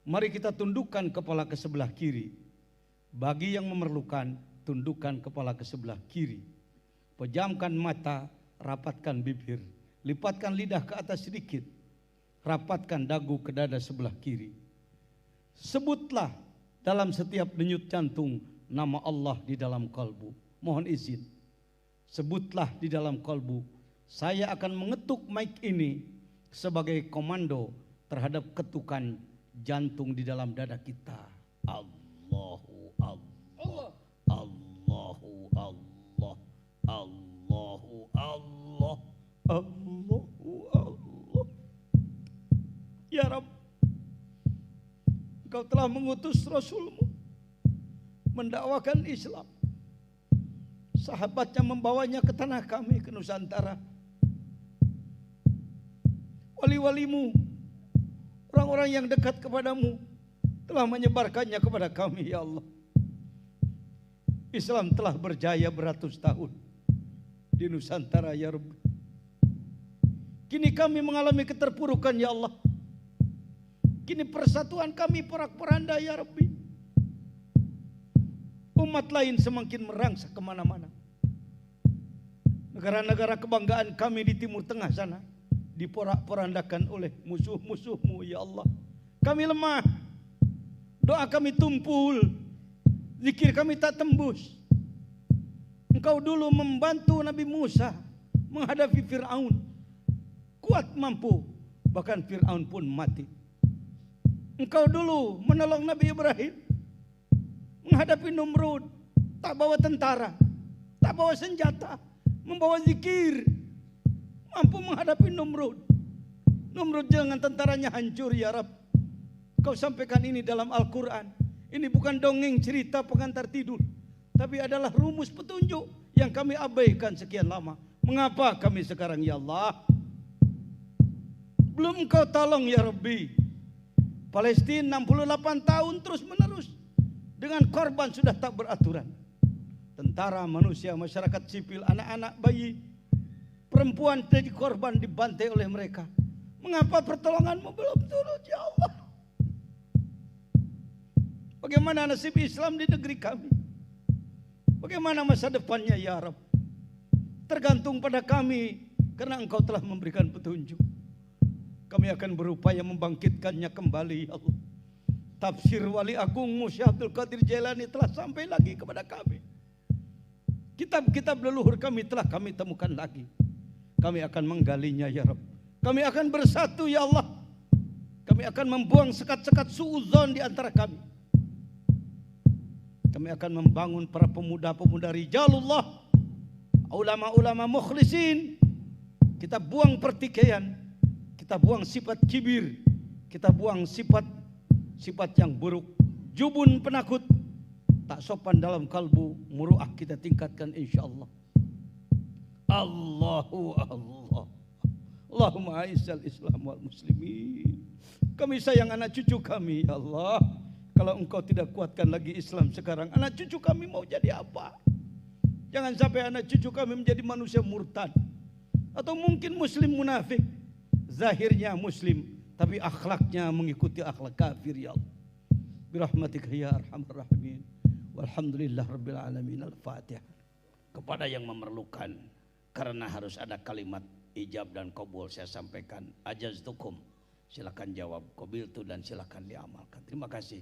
Mari kita tundukkan kepala ke sebelah kiri. Bagi yang memerlukan, tundukkan kepala ke sebelah kiri. Pejamkan mata, rapatkan bibir. Lipatkan lidah ke atas sedikit. Rapatkan dagu ke dada sebelah kiri. Sebutlah dalam setiap denyut jantung nama Allah di dalam kalbu. Mohon izin. Sebutlah di dalam kalbu. Saya akan mengetuk mic ini sebagai komando terhadap ketukan jantung di dalam dada kita. Allahu Allah, Allahu Allah, Allahu Allah, Allahu Allah. Ya Rabb, Engkau telah mengutus Rasulmu mendakwakan Islam. Sahabatnya membawanya ke tanah kami, ke Nusantara. Wali-walimu, orang-orang yang dekat kepadamu telah menyebarkannya kepada kami, ya Allah. Islam telah berjaya beratus tahun di Nusantara, ya Rabbi. Kini kami mengalami keterpurukan, ya Allah. Kini persatuan kami porak-poranda, ya Rabbi. Umat lain semakin merangsek kemana-mana. Negara-negara kebanggaan kami di Timur Tengah sana diporak-porandakan oleh musuh-musuhmu, ya Allah. Kami lemah, doa kami tumpul, zikir kami tak tembus. Engkau dulu membantu Nabi Musa menghadapi Fir'aun, kuat mampu, bahkan Fir'aun pun mati. Engkau dulu menolong Nabi Ibrahim menghadapi Numrud, tak bawa tentara, tak bawa senjata, membawa zikir, mampu menghadapi Numrud. Numrud dengan tentaranya hancur, ya Rabb. Kau sampaikan ini dalam Al-Quran. Ini bukan dongeng cerita pengantar tidur, tapi adalah rumus petunjuk yang kami abaikan sekian lama. Mengapa kami sekarang, ya Allah, belum Engkau tolong, ya Rabbi? Palestina 68 tahun terus menerus dengan korban sudah tak beraturan. Tentara, manusia, masyarakat sipil, anak-anak, bayi, perempuan jadi korban, dibantai oleh mereka. Mengapa pertolonganmu belum turun, ya Allah? Bagaimana nasib Islam di negeri kami? Bagaimana masa depannya, ya Rabb? Tergantung pada kami, karena Engkau telah memberikan petunjuk. Kami akan berupaya membangkitkannya kembali, ya Allah. Tafsir Wali Agungmu Syekh Abdul Qadir Jailani telah sampai lagi kepada kami. Kitab-kitab leluhur kami telah kami temukan lagi. Kami akan menggalinya, ya Rabb. Kami akan bersatu, ya Allah. Kami akan membuang sekat-sekat suudzon di antara kami. Kami akan membangun para pemuda-pemuda rijalullah, ulama-ulama mukhlisin. Kita buang pertikaian, kita buang sifat kibir, kita buang sifat yang buruk, jubun, penakut, tak sopan dalam kalbu, muru'ah kita tingkatkan insyaallah. Allahu Allah. Allahumma a'izzal Islam wal muslimin. Kami sayang anak cucu kami, ya Allah. Kalau Engkau tidak kuatkan lagi Islam sekarang, anak cucu kami mau jadi apa? Jangan sampai anak cucu kami menjadi manusia murtad, atau mungkin muslim munafik. Zahirnya muslim, tapi akhlaknya mengikuti akhlak kafir, ya Allah. Birahmatika ya arhamar rahimin. Walhamdulillah rabbil alamin. Al-Fatihah. Kepada yang memerlukan, karena harus ada kalimat ijab dan qabul, saya sampaikan ajaztukum. Silakan jawab qabiltu dan silakan diamalkan. Terima kasih.